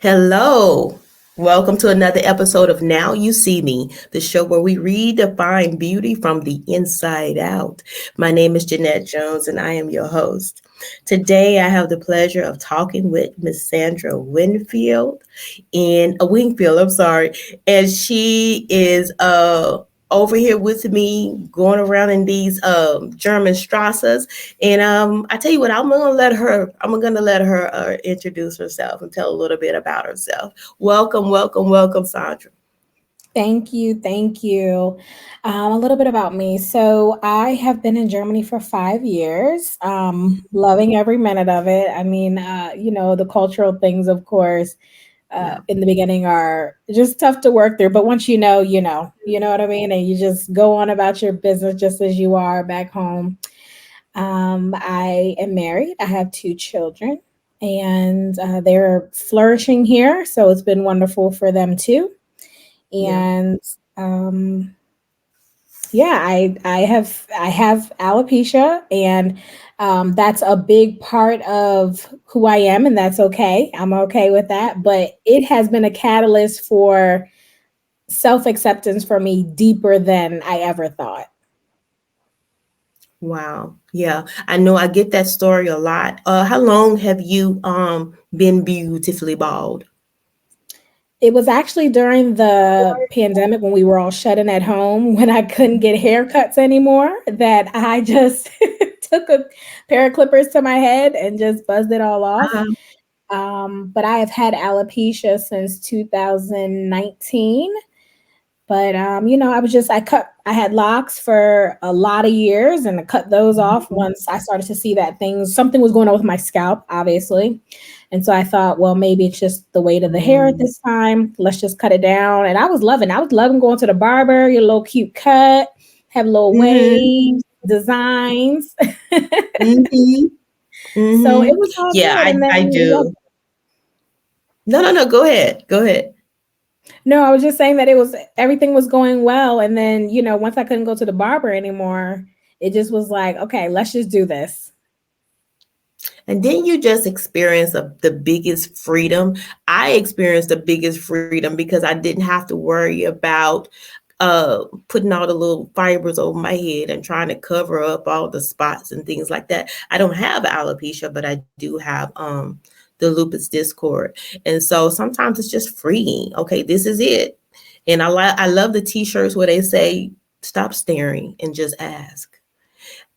Hello. Welcome to another episode of Now You See Me, the show where we redefine beauty from the inside out. My name is Jeannette Jones and I am your host. Today I have the pleasure of talking with Miss Sandra Wingfield Wingfield, I'm sorry. And she is over here with me going around in these German Strassers. And I tell you what, I'm gonna let her introduce herself and tell a little bit about herself. Welcome, welcome, welcome, Sandra. Thank you. Thank you. A little bit about me. So, I have been in Germany for 5 years, loving every minute of it. I mean, the cultural things, of course, Yeah. in the beginning are just tough to work through. But once you know what I mean? And you just go on about your business just as you are back home. I am married, I have two children, and they're flourishing here. So, it's been wonderful for them too. Yeah. And um, yeah, I have alopecia, and that's a big part of who I am, and that's okay. I'm okay with that. But it has been a catalyst for self acceptance for me deeper than I ever thought. Wow. Yeah. I know I get that story a lot. How long have you been beautifully bald? It was actually during the pandemic when we were all shut in at home, when I couldn't get haircuts anymore, that I just took a pair of clippers to my head and just buzzed it all off. Uh-huh. But I have had alopecia since 2019. But I had locks for a lot of years, and I cut those off Mhm. once I started to see that something was going on with my scalp, obviously. And so I thought, well, maybe it's just the weight of the hair at Mm. this time. Let's just cut it down. And I was loving going to the barber, your little cute cut, have little Mhm. waves, designs. Mhm. So it Mhm. was all Yeah, good. And I then do. No, no, no. Go ahead. Go ahead. no, I was just saying that everything was going well. And then, once I couldn't go to the barber anymore, it just was like, okay, let's just do this. And then you just experience the biggest freedom. I experienced the biggest freedom because I didn't have to worry about putting all the little fibers over my head and trying to cover up all the spots and things like that. I don't have alopecia, but I do have the lupus discord, and so sometimes it's just freeing. Okay, this is it, and I love the T-shirts where they say "Stop staring and just ask."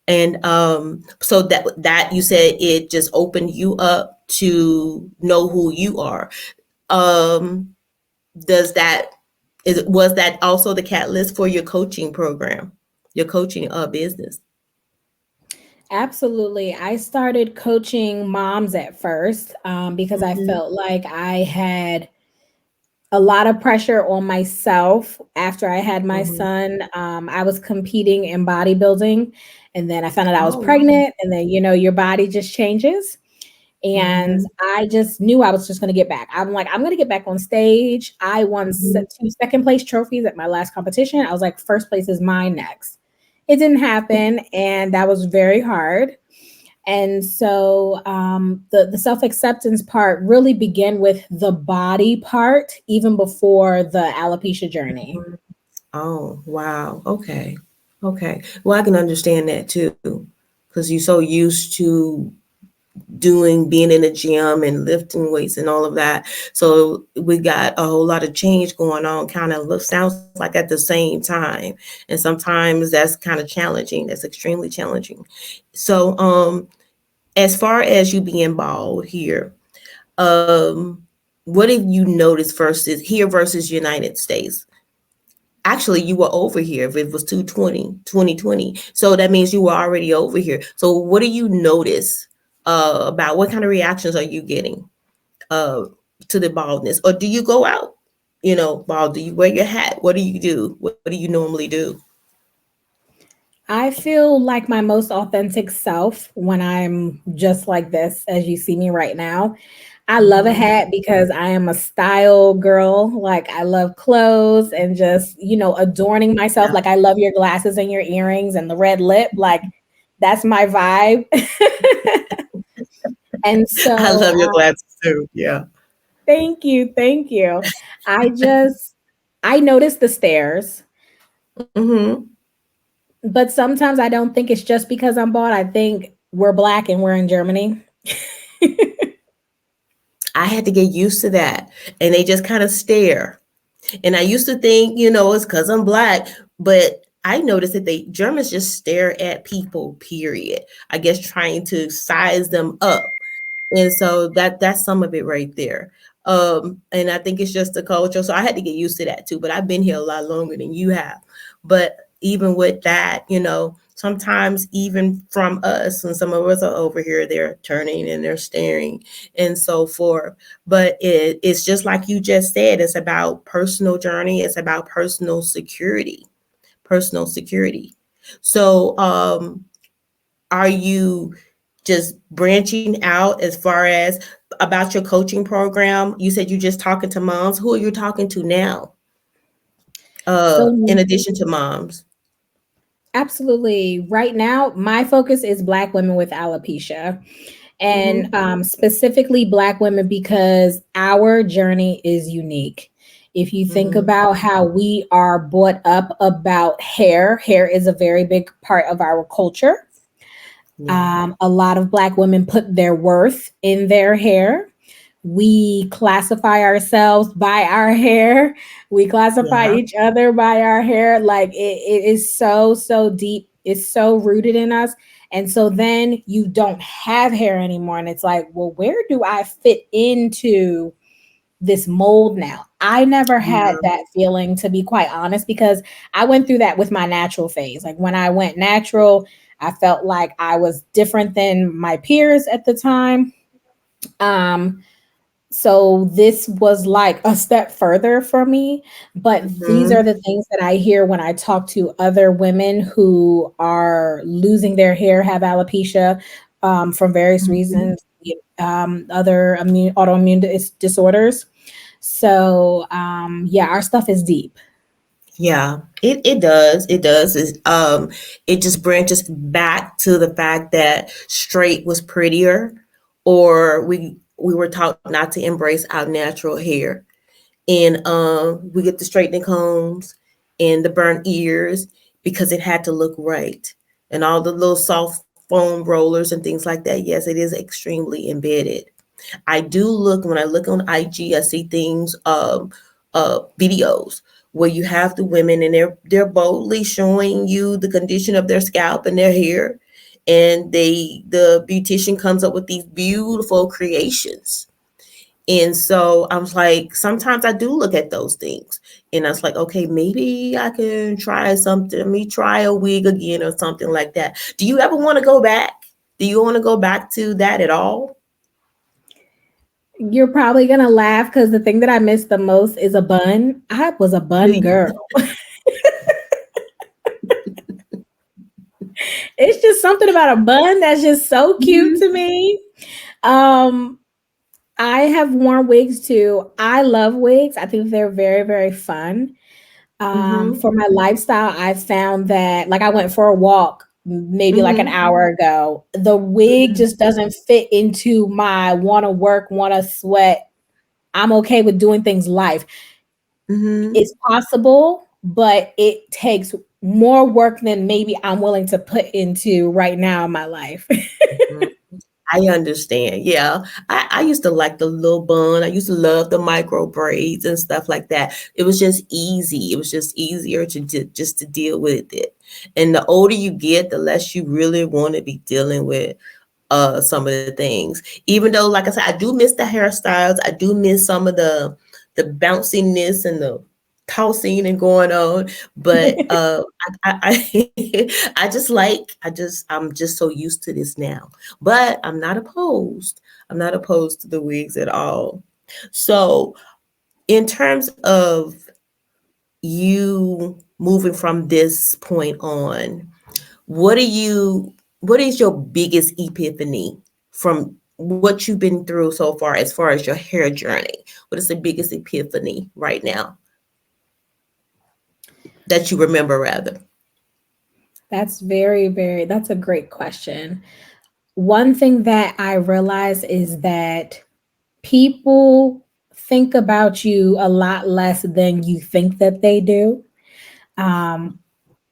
And so that you said it just opened you up to know who you are. Um, does that was that also the catalyst for your coaching program, your coaching business? Absolutely. I started coaching moms at first, because I Mhm, felt like I had a lot of pressure on myself after I had my mhm. son. I was competing in bodybuilding, and then I found out I was Oh, wow. pregnant, and then, your body just changes. And Mhm, I just knew I was just going to get back. I'm like, I'm going to get back on stage. I won mhm. two second place trophies at my last competition. I was like, first place is mine next. It didn't happen, and that was very hard. And so the self acceptance part really began with the body part, even before the alopecia journey. Oh, wow. Okay. Okay. Well, I can understand that too, because you're so used to being in the gym and lifting weights and all of that. So we got a whole lot of change going on, kind of sounds like at the same time. And sometimes that's kind of challenging. That's extremely challenging. So as far as you being bald here, um what have you noticed versus United States? Actually, you were over here if it was 2020. So that means you were already over here. So what do you notice about what kind of reactions are you getting uh, to the baldness? Or do you go out, bald? Do you wear your hat? What do you do? What do you normally do? I feel like my most authentic self when I'm just like this, as you see me right now. I love a Mhm. hat because I am a style girl. Like, I love clothes and just, adorning myself. Yeah. Like, I love your glasses and your earrings and the red lip. Like, that's my vibe. And I so, love your glasses too. Yeah. Thank you. Thank you. I notice the stares, Mm-hmm. but sometimes I don't think it's just because I'm bald. I think we're black and we're in Germany. I had to get used to that. And they just kind of stare. And I used to think, it's because I'm black, but I noticed that Germans just stare at people, period. I guess trying to size them up. And so that's some of it right there. And I think it's just the culture. So I had to get used to that too. But I've been here a lot longer than you have. But even with that, sometimes even from us, and some of us are over here, they're turning and they're staring and so forth. But it's just like you just said, it's about personal journey, it's about personal security. Personal security. So are you just branching out as far as about your coaching program? You said you're just talking to moms. Who are you talking to now? In So addition to moms. absolutely. Right now, my focus is Black women with alopecia, and Mm-hmm. specifically Black women because our journey is unique. If you think Mm-hmm. about how we are brought up about hair is a very big part of our culture. Yeah. A lot of Black women put their worth in their hair. We classify ourselves by our hair. We classify Yeah. each other by our hair. Like it is so, so deep. It's so rooted in us. And so then you don't have hair anymore. And it's like, well, where do I fit into this mold now? I never had Yeah. that feeling, to be quite honest, because I went through that with my natural phase. Like when I went natural, I felt like I was different than my peers at the time. Um, so this was like a step further for me. But these are Mm-hmm. the things that I hear when I talk to other women who are losing their hair, have alopecia from various Mm-hmm. reasons, other autoimmune disorders. So yeah, our stuff is deep. Yeah, it does. It does. It just branches back to the fact that straight was prettier, or we were taught not to embrace our natural hair. And we get the straightening combs and the burnt ears because it had to look right. And all the little soft foam rollers and things like that. Yes, it is extremely embedded. I do look when I look on IG, I see things, videos where you have the women and they're boldly showing you the condition of their scalp and their hair, and the beautician comes up with these beautiful creations. And so I was like, sometimes I do look at those things and I was like, okay, maybe I can try something. Let me try a wig again or something like that. Do you ever want to go back? Do you want to go back to that at all? You're probably gonna laugh because the thing that I miss the most is a bun. I was a Do bun you? girl. It's just something about a bun that's just so cute Mhm. to me. Um, I have worn wigs too. I love wigs. I think they're very, very fun. Mhm. For my lifestyle, I found that like I went for a walk maybe like an Mhm. hour ago. The wig Mhm. just doesn't fit into my want to work, want to sweat. I'm okay with doing things live. Mhm. It's possible, but it takes more work than maybe I'm willing to put into right now in my life. Mhm. I understand. Yeah. I used to like the little bun. I used to love the micro braids and stuff like that. It was just easy. It was just easier just to deal with it. And the older you get, the less you really want to be dealing with some of the things. Even though, like I said, I do miss the hairstyles. I do miss some of the bounciness and the tossing and going on. But I just I'm just so used to this now. But I'm not opposed. I'm not opposed to the wigs at all. So in terms of you moving from this point on, what are you what is your biggest epiphany from what you've been through so far as your hair journey? What is the biggest epiphany right now that you remember rather? That's very, very, that's a great question. One thing that I realize is that people think about you a lot less than you think that they do. Um,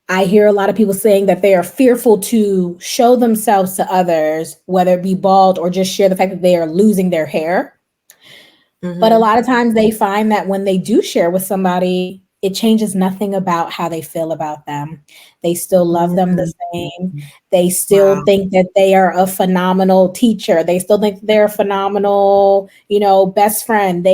I hear a lot of people saying that they are fearful to show themselves to others, whether it be bald or just share the fact that they are losing their hair. But a Mm-hmm. lot of times they find that when they do share with somebody, it changes nothing about how they feel about them. They still love them the same. Mm-hmm. They still Wow. think that they are a phenomenal teacher. They still think they're a phenomenal, best friend.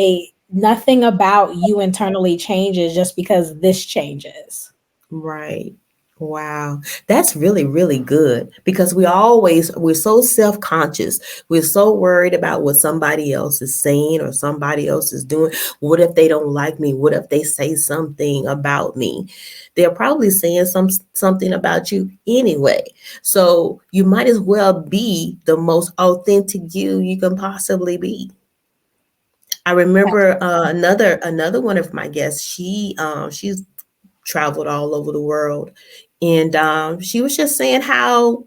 Nothing about you internally changes just because this changes. Right. Wow. That's really, really good because we're so self-conscious. We're so worried about what somebody else is saying or somebody else is doing. What if they don't like me? What if they say something about me? They're probably saying something about you anyway. So you might as well be the most authentic you can possibly be. I remember another one of my guests. She's traveled all over the world, and she was just saying how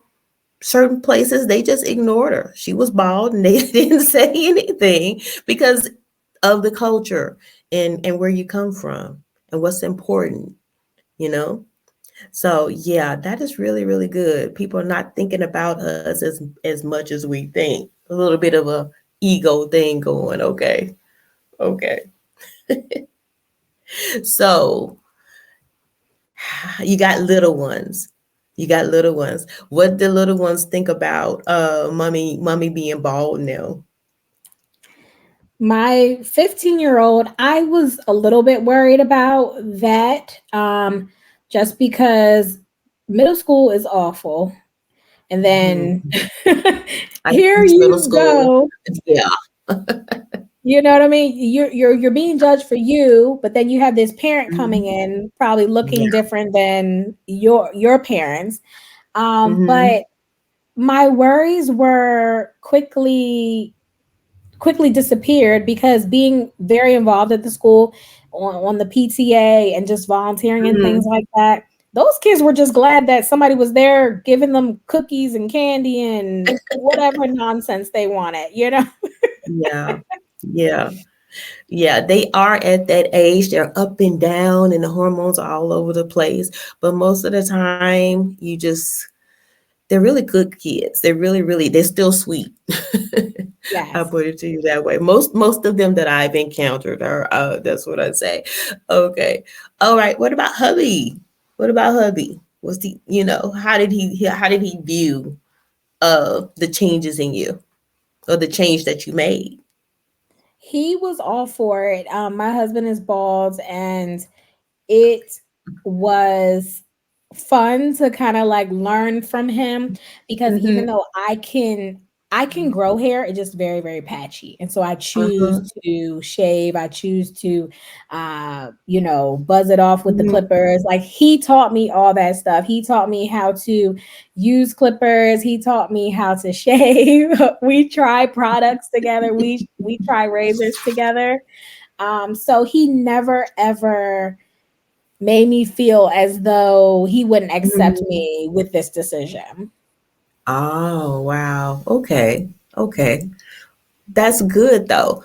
certain places they just ignored her. She was bald, and they didn't say anything because of the culture and where you come from and what's important. You know. So yeah, that is really really good. People are not thinking about us as much as we think. A little bit of a ego thing going. Okay. Okay. So you got little ones. You got little ones. What the little ones think about mommy being bald now? My 15-year-old, I was a little bit worried about that, just because middle school is awful. And then Mhm. I here teach middle you school. go. Yeah. You know what I mean? You're being judged for you, but then you have this parent coming Mhm. in, probably looking Yeah. different than your parents. Mhm. But my worries were quickly disappeared because being very involved at the school on the PTA and just volunteering and things Mhm. like that, those kids were just glad that somebody was there giving them cookies and candy and whatever nonsense they wanted. Yeah. Yeah. Yeah, they are at that age. They're up and down, and the hormones are all over the place. But most of the time, they're really good kids. They're really, really, they're still sweet. I'll Yes. put it to you that way. Most of them that I've encountered are, that's what I say. Okay. All right. What about hubby? What about hubby? Was he, how did he view the changes in you or the change that you made? He was all for it. My husband is bald, and it was fun to kind of like learn from him, because even Mm-hmm. though I can grow hair, it's just very very patchy, and so I choose Uh-huh. to shave. I choose to buzz it off with the Mm-hmm. clippers. Like, he taught me all that stuff. He taught me how to use clippers. He taught me how to shave. We try products together. We try razors together. So he never ever made me feel as though he wouldn't accept Mm-hmm. me with this decision. Oh, wow. Okay. Okay. That's good though.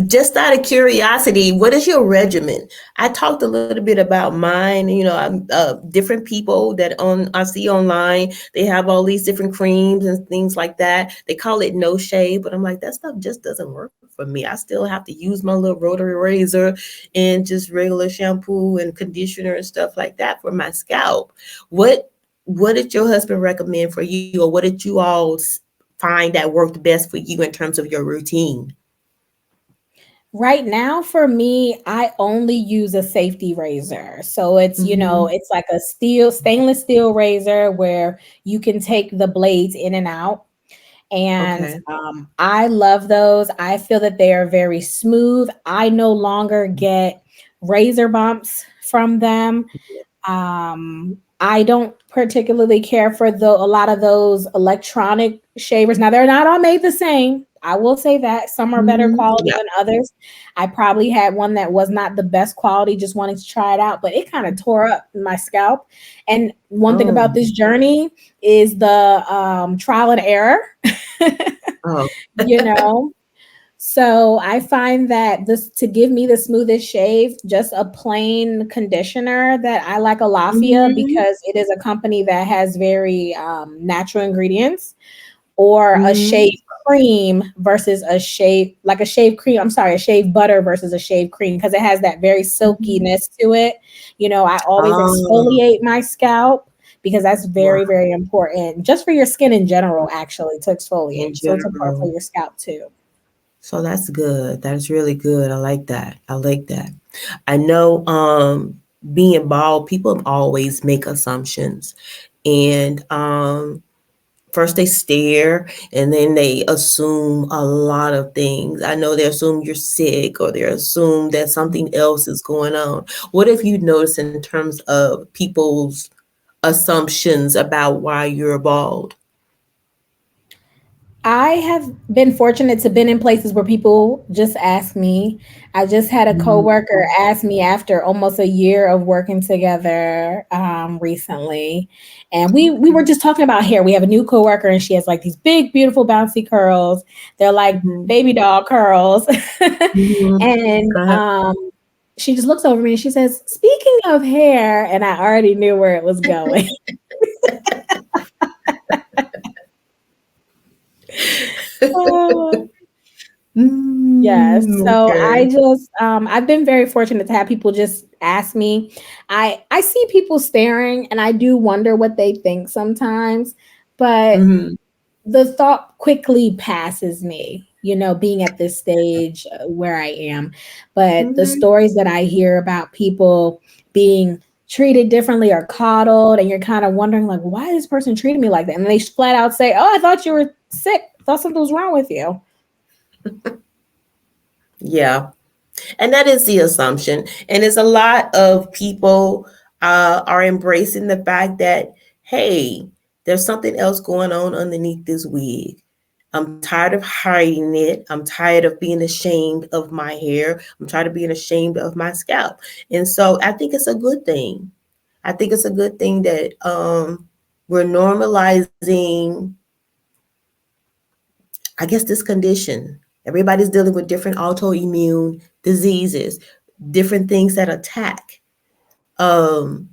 Just out of curiosity, what is your regimen? I talked a little bit about mine. I'm different people that on I see online. They have all these different creams and things like that. They call it no shave, but I'm like that stuff just doesn't work for me. I still have to use my little rotary razor and just regular shampoo and conditioner and stuff like that for my scalp. What what did your husband recommend for you, or what did you all find that worked best for you in terms of your routine? Right now, for me, I only use a safety razor. So Mhm. it's like a stainless steel razor where you can take the blades in and out. And Okay. I love those. I feel that they are very smooth. I no longer get razor bumps from them. I don't particularly care for a lot of those electronic shavers. Now, they're not all made the same. I will say that some are better Mhm. quality Yeah. than others. I probably had one that was not the best quality, just wanting to try it out, but it kind of tore up my scalp. And one thing Oh. about this journey is the trial and error. Oh. you know, So I find that this to give me the smoothest shave, just a plain conditioner that I like Alopecia Mhm. because it is a company that has very natural ingredients, or a shave Mhm. cream versus a shave, like a shave cream. I'm sorry, a shave butter versus a shave cream because it has that very Mhm. silkiness to it. You know, I always Oh, exfoliate my scalp because that's wow. very, very important just for your skin in general, actually, to In exfoliate. So it's important for general. your scalp too. So that's good. That's really good. I like that. I like that. I know being bald, people always make assumptions. And first they stare and then they assume a lot of things. I know they assume you're sick or they assume that something else is going on. What have you noticed in terms of people's assumptions about why you're bald? I have been fortunate to been in places where people just ask me. I just had a Mhm. coworker ask me after almost a year of working together recently, and we Okay. were just talking about hair. We have a new coworker, and she has like these big, beautiful, bouncy curls. They're like Mhm. baby doll curls, Mhm. and Go ahead. she just looks over me and she says, "Speaking of hair," and I already knew where it was going. Yes. So I Okay. just I've been very fortunate to have people just ask me. I see people staring and I do wonder what they think sometimes, but Mhm. the thought quickly passes me, you know, being at this stage where I am. But the Mhm. stories that I hear about people being treated differently or coddled, and you're kind of wondering like, why is this person treating me like that? And they flat out say, "Oh, I thought you were sick. I thought something was wrong with you." Yeah. And that is the assumption. And it's a lot of people are embracing the fact that, hey, there's something else going on underneath this wig. I'm tired of hiding it. I'm tired of being ashamed of my hair. I'm tired of being ashamed of my scalp. And so I think it's a good thing. I think it's a good thing that we're normalizing, I guess, this condition. Everybody's dealing with different autoimmune diseases, different things that um,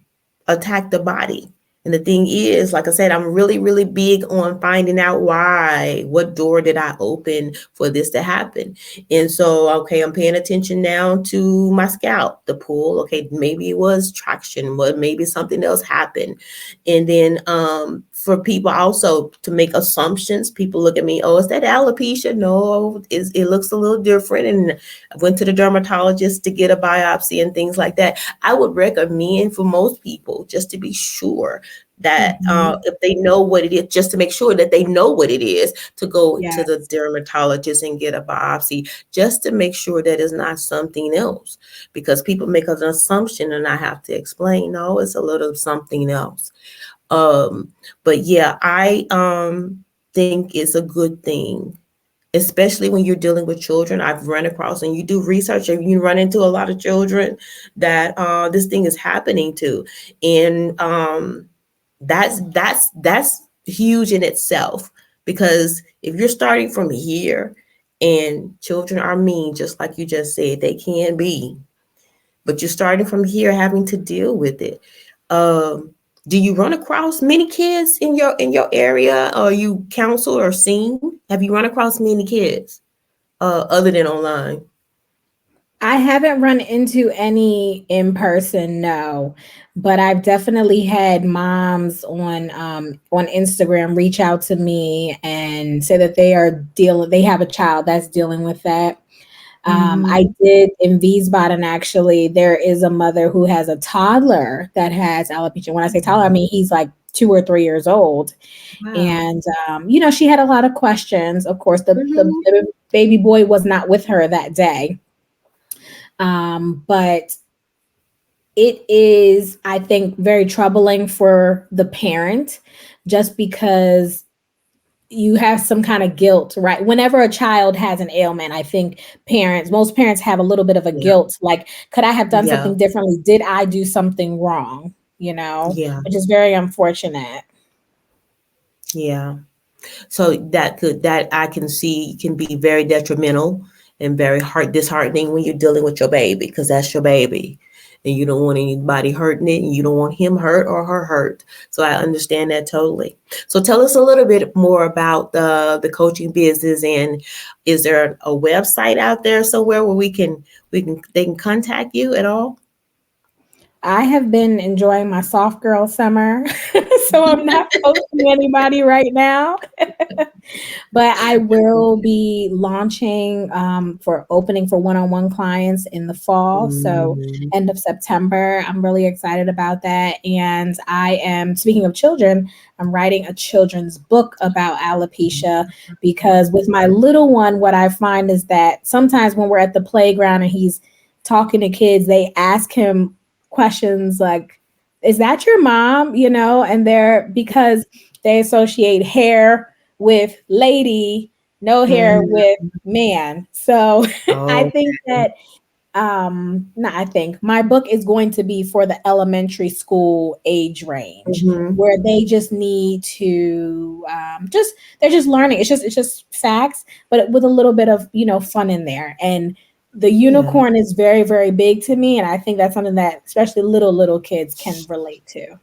attack the body. And the thing is, like I said, I'm really, really big on finding out why. What door did I open for this to happen? And so, okay, I'm paying attention now to my scalp, the pull. Okay, maybe it was traction, but maybe something else happened. And then for people also to make assumptions, people look at me, oh, is that alopecia? No, it looks a little different. And I went to the dermatologist to get a biopsy and things like that. I would recommend for most people just to be sure that Mhm. if they know what it is, just to make sure that they know what it is, to go to the Yes. dermatologist and get a biopsy, just to make sure that it's not something else. Because people make an assumption and I have to explain, no, it's a little something else. Um, but yeah, I think it's a good thing, especially when you're dealing with children. I've run across, and you do research and you run into a lot of children that this thing is happening to. And that's huge in itself, because if you're starting from here, and children are mean, just like you just said, they can be, but you're starting from here having to deal with it. Um, do you run across many kids in your area, or you counsel or seen? Have you run across many kids other than online? I haven't run into any in person, no, but I've definitely had moms on Instagram reach out to me and say that they have a child that's dealing with that. I Mhm. did in 𝐕ₗ𝑆𝐵𝑜T, actually, there is a mother who has a toddler that has alopecia. When I say toddler, I mean he's like 2 or 3 years old, Wow. and you know, she had a lot of questions. Of course, Mhm. the baby boy was not with her that day, but it is, I think, very troubling for the parent just because you have some kind of guilt, right? Whenever a child has an ailment, I think most parents have a little bit of a Yeah. guilt. Like, could I have done Yeah. something differently? Did I do something wrong? You know, Yeah. which is very unfortunate. Yeah. So that I can see can be very detrimental and very disheartening when you're dealing with your baby, because that's your baby. And you don't want anybody hurting it, and you don't want him hurt or her hurt. So I understand that totally. So tell us a little bit more about the coaching business, and is there a website out there somewhere where they can contact you at all? I have been enjoying my soft girl summer, so I'm not coaching anybody right now. But I will be launching for opening for one-on-one clients in the fall. So end of September. I'm really excited about that. And I am, speaking of children, I'm writing a children's book about alopecia, because with my little one, what I find is that sometimes when we're at the playground and he's talking to kids, they ask him questions like, is that your mom? And because they associate hair with lady, no hair with man. So I think that my book is going to be for the elementary school age range, where they just need to they're just learning. It's just facts, but with a little bit of fun in there. And the unicorn is very, very big to me, and I think that's something that especially little kids can relate to.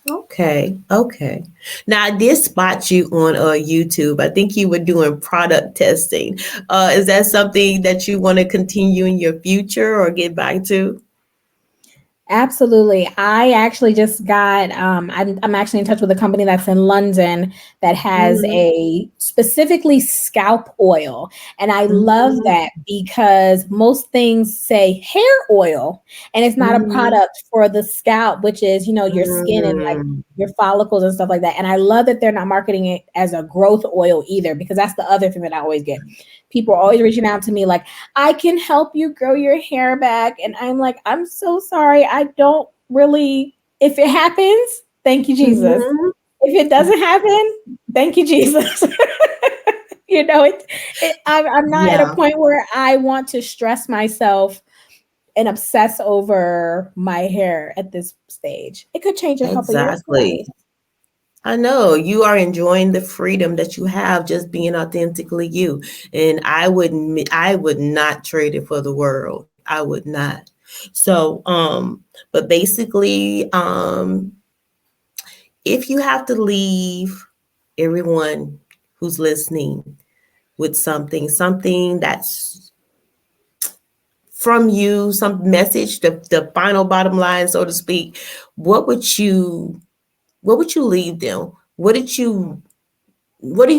Okay. Now, I did spot you on YouTube. I think you were doing product testing. Is that something that you want to continue in your future or get back to? Absolutely. I actually just got, I'm actually in touch with a company that's in London that has a specifically scalp oil. And I love that, because most things say hair oil, and it's not a product for the scalp, which is, your skin and like your follicles and stuff like that. And I love that they're not marketing it as a growth oil either, because that's the other thing that I always get. People are always reaching out to me like, I can help you grow your hair back. And I'm like, I'm so sorry. I don't really, if it happens, thank you, Jesus. If it doesn't happen, thank you, Jesus. I'm not at a point where I want to stress myself and obsess over my hair at this stage. It could change in a couple years. Exactly. I know you are enjoying the freedom that you have just being authentically you. And I would not trade it for the world. I would not. So, but basically, if you have to leave everyone who's listening with something that's from you, some message, the final bottom line, so to speak, what would you leave them? What do you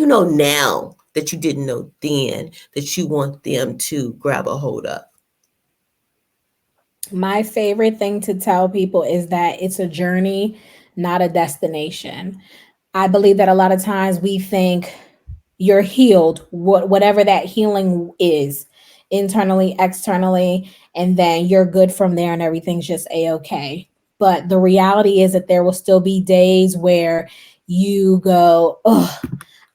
know now that you didn't know then that you want them to grab a hold of? My favorite thing to tell people is that it's a journey, not a destination. I believe that a lot of times we think you're healed, whatever that healing is, internally, externally, and then you're good from there and everything's just a-okay. But the reality is that there will still be days where you go, oh,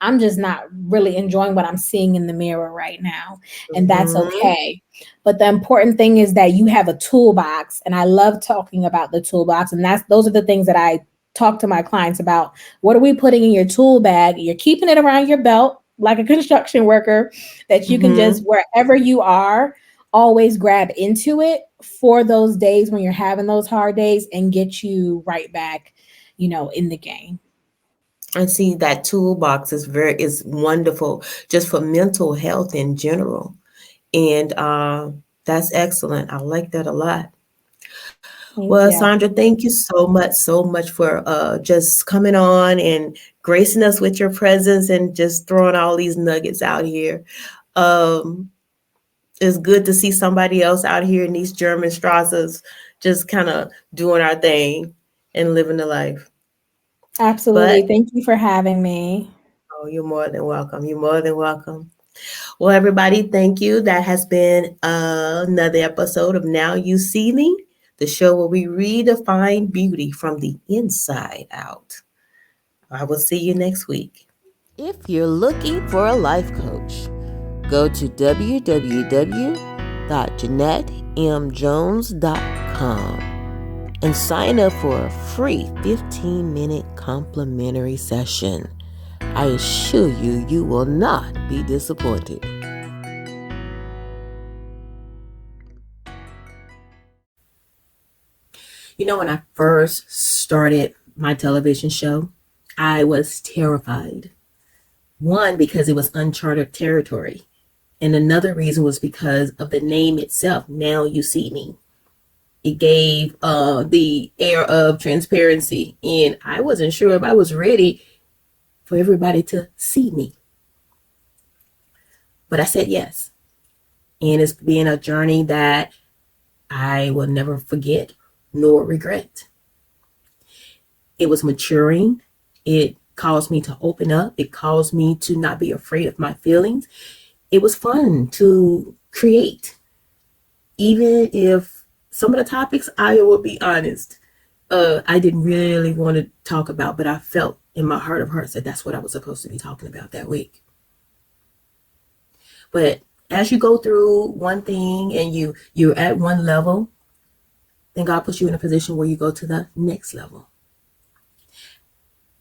I'm just not really enjoying what I'm seeing in the mirror right now. And that's okay. But the important thing is that you have a toolbox. And I love talking about the toolbox. And those are the things that I talk to my clients about. What are we putting in your tool bag? You're keeping it around your belt like a construction worker, that you can just, wherever you are, always grab into it for those days when you're having those hard days and get you right back, in the game. I see that toolbox is wonderful just for mental health in general. And that's excellent. I like that a lot. Well, Sandra, thank you so much for just coming on and gracing us with your presence and just throwing all these nuggets out here. It's good to see somebody else out here in these German Straßes just kind of doing our thing and living the life. Absolutely. Thank you for having me. Oh, you're more than welcome. You're more than welcome. Well, everybody, thank you. That has been another episode of Now You See Me, the show where we redefine beauty from the inside out. I will see you next week. If you're looking for a life coach, go to www.JeannetteMJones.com and sign up for a free 15-minute complimentary session. I assure you, you will not be disappointed. You know, when I first started my television show, I was terrified. One, because it was uncharted territory. And another reason was because of the name itself. Now You See Me. It gave the air of transparency. And I wasn't sure if I was ready for everybody to see me. But I said yes. And it's been a journey that I will never forget nor regret. It was maturing. It caused me to open up. It caused me to not be afraid of my feelings. It was fun to create. Even if some of the topics, I will be honest, I didn't really want to talk about, but I felt in my heart of hearts that that's what I was supposed to be talking about that week. But as you go through one thing and you're at one level, then God puts you in a position where you go to the next level.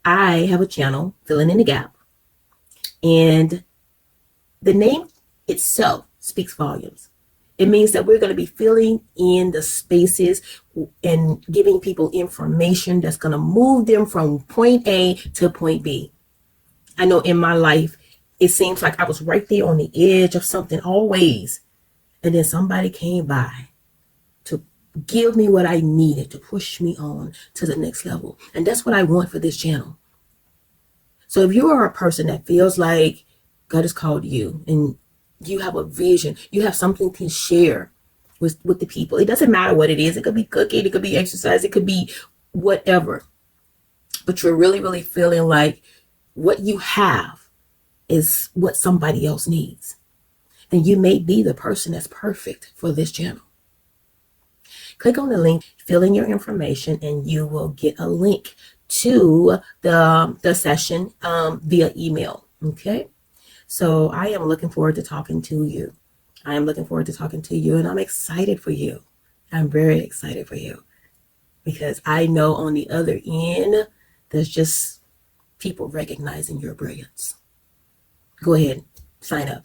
I have a channel, Filling in the Gap, and the name itself speaks volumes. It means that we're going to be filling in the spaces and giving people information that's going to move them from point A to point B. I know in my life, it seems like I was right there on the edge of something always. And then somebody came by to give me what I needed to push me on to the next level. And that's what I want for this channel. So if you are a person that feels like God has called you and you have a vision, you have something to share with the people. It doesn't matter what it is. It could be cooking, it could be exercise, it could be whatever. But you're really, really feeling like what you have is what somebody else needs. Then you may be the person that's perfect for this channel. Click on the link, fill in your information, and you will get a link to the session via email. Okay? So I am looking forward to talking to you. I am looking forward to talking to you, and I'm excited for you. I'm very excited for you because I know on the other end, there's just people recognizing your brilliance. Go ahead, sign up.